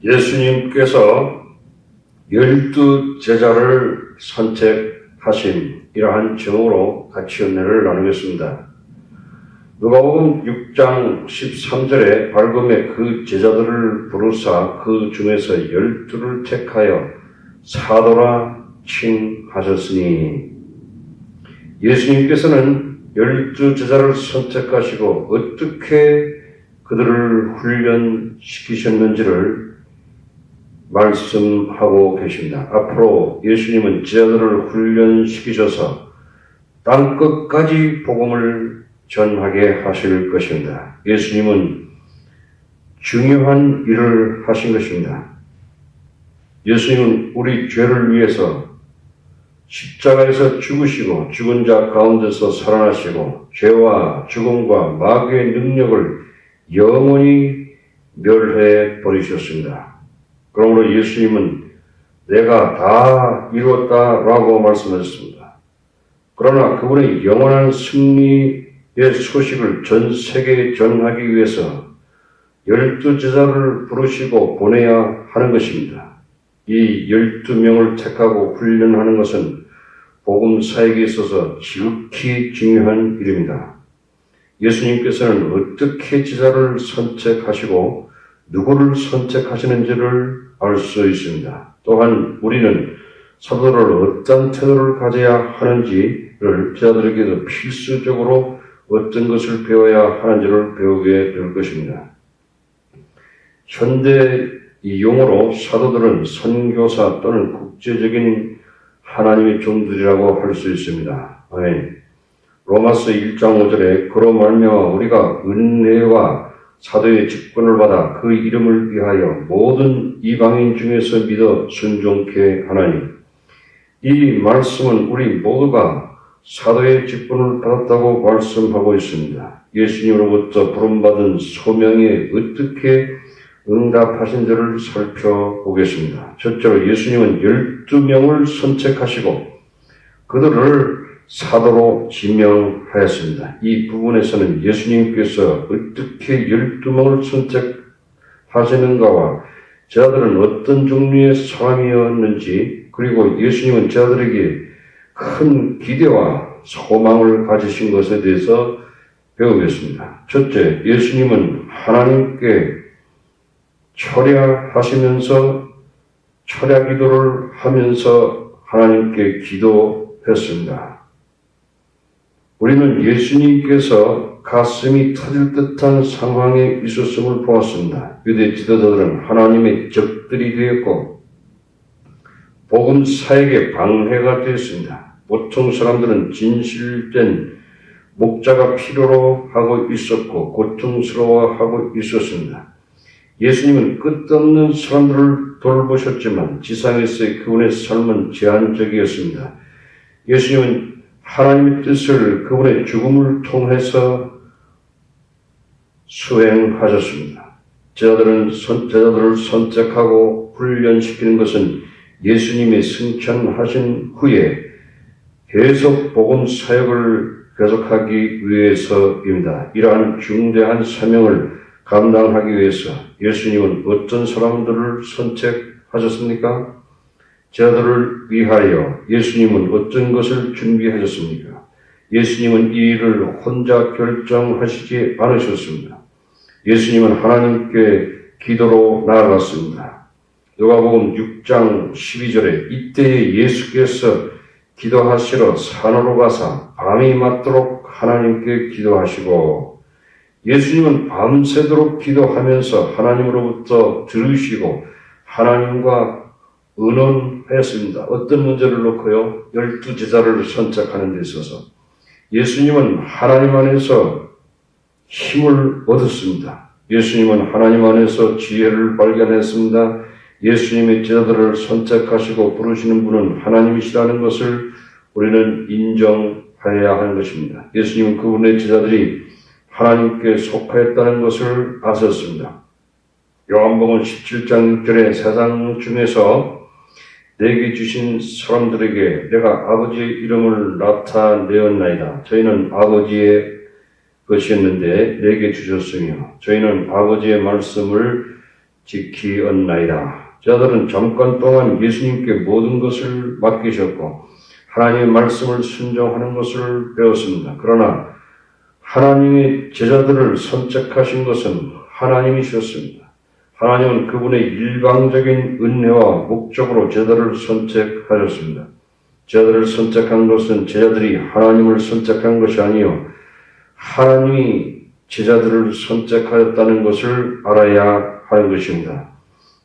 예수님께서 12 제자를 선택하신 이러한 제목으로 같이 은혜를 나누겠습니다. 누가복음 6장 13절에 밝음에 그 제자들을 부르사 그 중에서 12를 택하여 사도라 칭하셨으니, 예수님께서는 12 제자를 선택하시고 어떻게 그들을 훈련시키셨는지를 말씀하고 계십니다. 앞으로 예수님은 제자들을 훈련시키셔서 땅끝까지 복음을 전하게 하실 것입니다. 예수님은 중요한 일을 하신 것입니다. 예수님은 우리 죄를 위해서 십자가에서 죽으시고 죽은 자 가운데서 살아나시고 죄와 죽음과 마귀의 능력을 영원히 멸해 버리셨습니다. 그러므로 예수님은 내가 다 이루었다라고 말씀하셨습니다. 그러나 그분의 영원한 승리의 소식을 전 세계에 전하기 위해서 12 제자를 부르시고 보내야 하는 것입니다. 이 12명을 택하고 훈련하는 것은 복음 사역에 있어서 지극히 중요한 일입니다. 예수님께서는 어떻게 제자를 선택하시고 누구를 선택하시는지를 알 수 있습니다. 또한 우리는 사도를 어떤 태도를 가져야 하는지를 제자들에게도 필수적으로 어떤 것을 배워야 하는지를 배우게 될 것입니다. 현대 이 용어로 사도들은 선교사 또는 국제적인 하나님의 종들이라고 할 수 있습니다. 아멘. 로마서 1장 5절에 그로 말미암아 우리가 은혜와 사도의 직분을 받아 그 이름을 위하여 모든 이방인 중에서 믿어 순종케 하나니, 이 말씀은 우리 모두가 사도의 직분을 받았다고 말씀하고 있습니다. 예수님으로부터 부름받은 소명에 어떻게 응답하신지를 살펴보겠습니다. 첫째로 예수님은 12명을 선택하시고 그들을 사도로 지명하였습니다. 이 부분에서는 예수님께서 어떻게 12명을 선택하시는가와 제자들은 어떤 종류의 사람이었는지, 그리고 예수님은 제자들에게 큰 기대와 소망을 가지신 것에 대해서 배우겠습니다. 첫째, 예수님은 하나님께 철야하시면서 철야 기도를 하면서 하나님께 기도했습니다. 우리는 예수님께서 가슴이 터질 듯한 상황에 있었음을 보았습니다. 유대 지도자들은 하나님의 적들이 되었고 복음 사역에 방해가 되었습니다. 보통 사람들은 진실된 목자가 필요로 하고 있었고 고통스러워하고 있었습니다. 예수님은 끝없는 사람들을 돌보셨지만 지상에서의 그분의 삶은 제한적이었습니다. 예수님은 하나님의 뜻을 그분의 죽음을 통해서 수행하셨습니다. 제자들을 선택하고 훈련시키는 것은 예수님이 승천하신 후에 계속 복음 사역을 계속하기 위해서입니다. 이러한 중대한 사명을 감당하기 위해서 예수님은 어떤 사람들을 선택하셨습니까? 제자들을 위하여 예수님은 어떤 것을 준비하셨습니까? 예수님은 이 일을 혼자 결정하시지 않으셨습니다. 예수님은 하나님께 기도로 나아갔습니다. 누가복음 6장 12절에 이때에 예수께서 기도하시러 산으로 가사 밤이 맞도록 하나님께 기도하시고, 예수님은 밤새도록 기도하면서 하나님으로부터 들으시고 하나님과 의논하였습니다. 어떤 문제를 놓고요? 12 제자를 선택하는 데 있어서 예수님은 하나님 안에서 힘을 얻었습니다. 예수님은 하나님 안에서 지혜를 발견했습니다. 예수님의 제자들을 선택하시고 부르시는 분은 하나님이시라는 것을 우리는 인정해야 하는 것입니다. 예수님은 그분의 제자들이 하나님께 속하였다는 것을 아셨습니다. 요한복음 17장 6절에 세상 중에서 내게 주신 사람들에게 내가 아버지의 이름을 나타내었나이다. 저희는 아버지의 것이었는데 내게 주셨으며 저희는 아버지의 말씀을 지키었나이다. 제자들은 잠깐 동안 예수님께 모든 것을 맡기셨고 하나님의 말씀을 순종하는 것을 배웠습니다. 그러나 하나님이 제자들을 선택하신 것은 하나님이셨습니다. 하나님은 그분의 일방적인 은혜와 목적으로 제자들을 선택하셨습니다. 제자들을 선택한 것은 제자들이 하나님을 선택한 것이 아니요 하나님이 제자들을 선택하였다는 것을 알아야 하는 것입니다.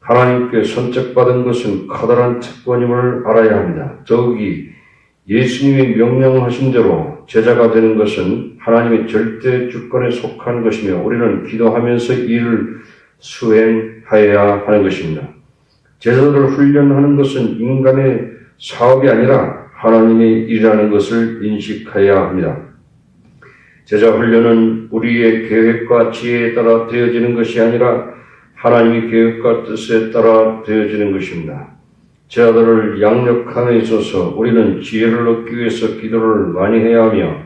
하나님께 선택받은 것은 커다란 특권임을 알아야 합니다. 더욱이 예수님이 명령하신 대로 제자가 되는 것은 하나님의 절대 주권에 속한 것이며 우리는 기도하면서 이를 수행하여야 하는 것입니다. 제자들을 훈련하는 것은 인간의 사업이 아니라 하나님의 일이라는 것을 인식해야 합니다. 제자 훈련은 우리의 계획과 지혜에 따라 되어지는 것이 아니라 하나님의 계획과 뜻에 따라 되어지는 것입니다. 제자들을 양육함에 있어서 우리는 지혜를 얻기 위해서 기도를 많이 해야 하며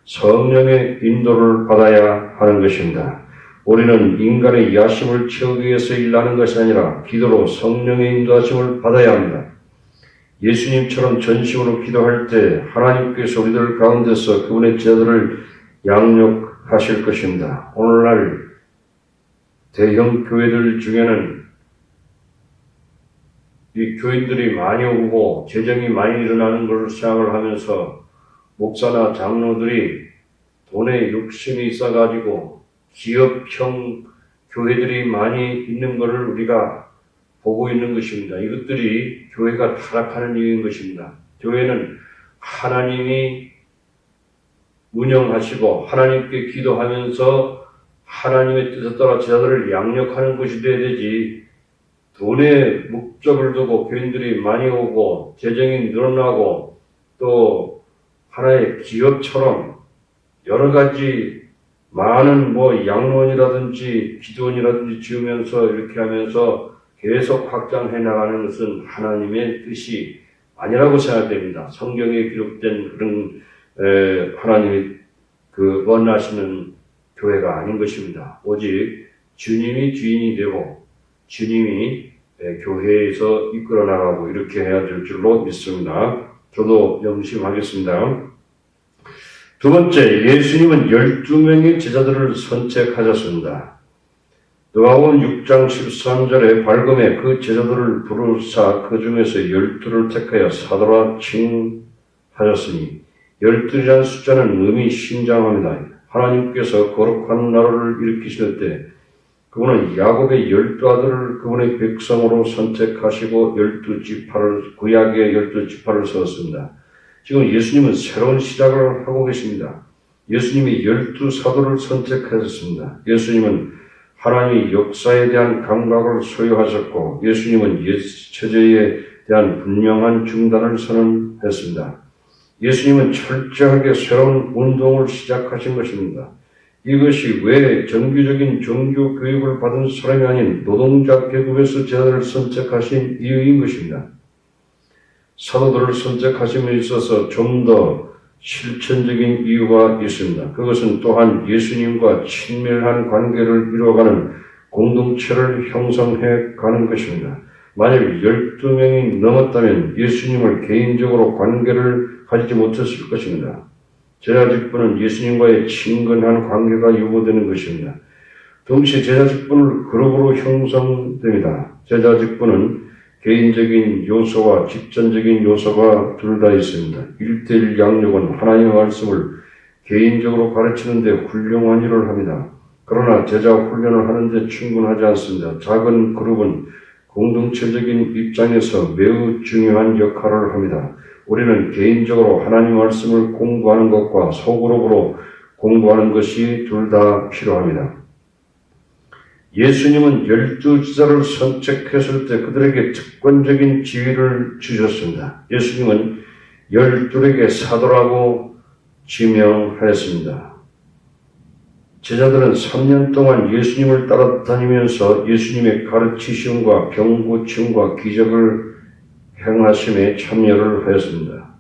성령의 인도를 받아야 하는 것입니다. 우리는 인간의 야심을 채우기 위해서 일하는 것이 아니라 기도로 성령의 인도하심을 받아야 합니다. 예수님처럼 전심으로 기도할 때 하나님께서 우리들 가운데서 그분의 제자들을 양육하실 것입니다. 오늘날 대형 교회들 중에는 이 교인들이 많이 오고 재정이 많이 일어나는 것을 생각을 하면서 목사나 장로들이 돈에 욕심이 있어가지고 기업형 교회들이 많이 있는 것을 우리가 보고 있는 것입니다. 이것들이 교회가 타락하는 이유인 것입니다. 교회는 하나님이 운영하시고 하나님께 기도하면서 하나님의 뜻에 따라 제자들을 양육하는 것이 되어야 되지 돈에 목적을 두고 교인들이 많이 오고 재정이 늘어나고 또 하나의 기업처럼 여러 가지 많은 양론이라든지 기도원이라든지 지으면서 이렇게 하면서 계속 확장해 나가는 것은 하나님의 뜻이 아니라고 생각됩니다. 성경에 기록된 그런 하나님이 원하시는 교회가 아닌 것입니다. 오직 주님이 주인이 되고 주님이 교회에서 이끌어 나가고 이렇게 해야 될 줄로 믿습니다. 저도 명심하겠습니다. 두 번째, 예수님은 12명의 제자들을 선택하셨습니다. 누가복음 6장 13절에 발금에 그 제자들을 부르사 그 중에서 12를 택하여 사도라 칭하셨으니 12이라는 숫자는 의미 심장합니다. 하나님께서 거룩한 나라를 일으키실 때 그분은 야곱의 12아들을 그분의 백성으로 선택하시고 12지파를 구약의 12지파를 세웠습니다. 지금 예수님은 새로운 시작을 하고 계십니다. 예수님이 12사도를 선택하셨습니다. 예수님은 하나님의 역사에 대한 감각을 소유하셨고 예수님은 옛 체제에 대한 분명한 중단을 선언했습니다. 예수님은 철저하게 새로운 운동을 시작하신 것입니다. 이것이 왜 정규적인 종교 교육을 받은 사람이 아닌 노동자 계급에서 제자들을 선택하신 이유인 것입니다. 사도들을 선택하심에 있어서 좀 더 실천적인 이유가 있습니다. 그것은 또한 예수님과 친밀한 관계를 이루어가는 공동체를 형성해 가는 것입니다. 만일 12명이 넘었다면 예수님을 개인적으로 관계를 가지지 못했을 것입니다. 제자직분은 예수님과의 친근한 관계가 요구되는 것입니다. 동시에 제자직분은 그룹으로 형성됩니다. 제자직분은 개인적인 요소와 집단적인 요소가 둘 다 있습니다. 1:1 양육은 하나님의 말씀을 개인적으로 가르치는 데 훌륭한 일을 합니다. 그러나 제자 훈련을 하는 데 충분하지 않습니다. 작은 그룹은 공동체적인 입장에서 매우 중요한 역할을 합니다. 우리는 개인적으로 하나님의 말씀을 공부하는 것과 소그룹으로 공부하는 것이 둘 다 필요합니다. 예수님은 12제자를 선택했을 때 그들에게 특권적인 지위를 주셨습니다. 예수님은 12에게 사도라고 지명하였습니다. 제자들은 3년 동안 예수님을 따라다니면서 예수님의 가르치심과 병고침과 기적을 행하심에 참여를 하였습니다.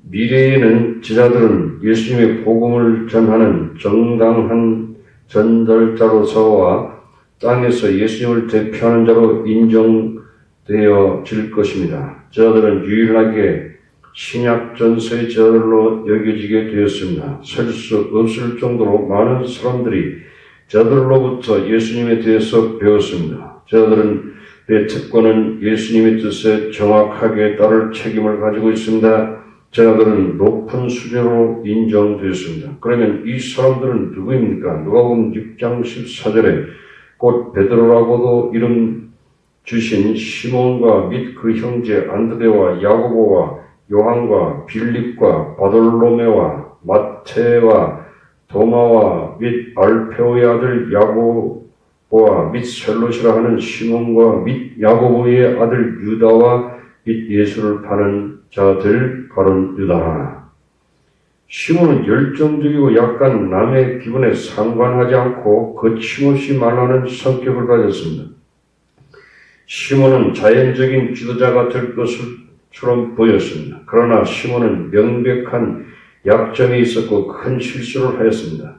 미래에는 제자들은 예수님의 복음을 전하는 정당한 전달자로서와 땅에서 예수님을 대표하는 자로 인정되어질 것입니다. 저들은 유일하게 신약 전서의 저들로 여겨지게 되었습니다. 셀 수 없을 정도로 많은 사람들이 저들로부터 예수님에 대해서 배웠습니다. 저들은 내 특권은 예수님의 뜻에 정확하게 따를 책임을 가지고 있습니다. 저들은 높은 수준으로 인정되었습니다. 그러면 이 사람들은 누구입니까? 누가복음 6장 14절에 곧 베드로라고도 이름 주신 시몬과 및 그 형제 안드레와 야고보와 요한과 빌립과 바돌로메와 마테와 도마와 및 알페오의 아들 야고보와 및 셀롯이라 하는 시몬과 및 야고보의 아들 유다와 및 예수를 파는 자들 가론 유다. 시몬은 열정적이고 약간 남의 기분에 상관하지 않고 거침없이 말하는 성격을 가졌습니다. 시몬은 자연적인 지도자가 될 것처럼 보였습니다. 그러나 시몬은 명백한 약점이 있었고 큰 실수를 하였습니다.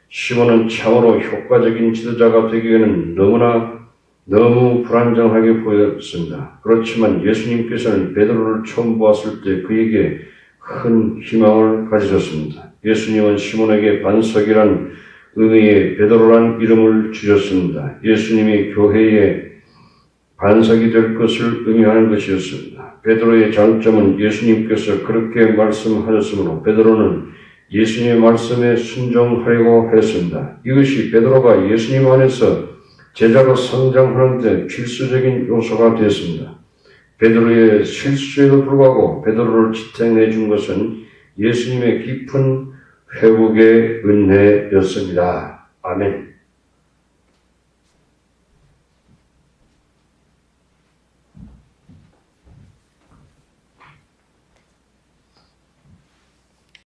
시몬은 참으로 효과적인 지도자가 되기에는 너무 불안정하게 보였습니다. 그렇지만 예수님께서는 베드로를 처음 보았을 때 그에게 큰 희망을 가지셨습니다. 예수님은 시몬에게 반석이란 의미의 베드로란 이름을 주셨습니다. 예수님이 교회의 반석이 될 것을 의미하는 것이었습니다. 베드로의 장점은 예수님께서 그렇게 말씀하셨으므로 베드로는 예수님의 말씀에 순종하려고 했습니다. 이것이 베드로가 예수님 안에서 제자로 성장하는 데 필수적인 요소가 되었습니다. 베드로의 실수에도 불구하고 베드로를 지탱해 준 것은 예수님의 깊은 회복의 은혜였습니다. 아멘.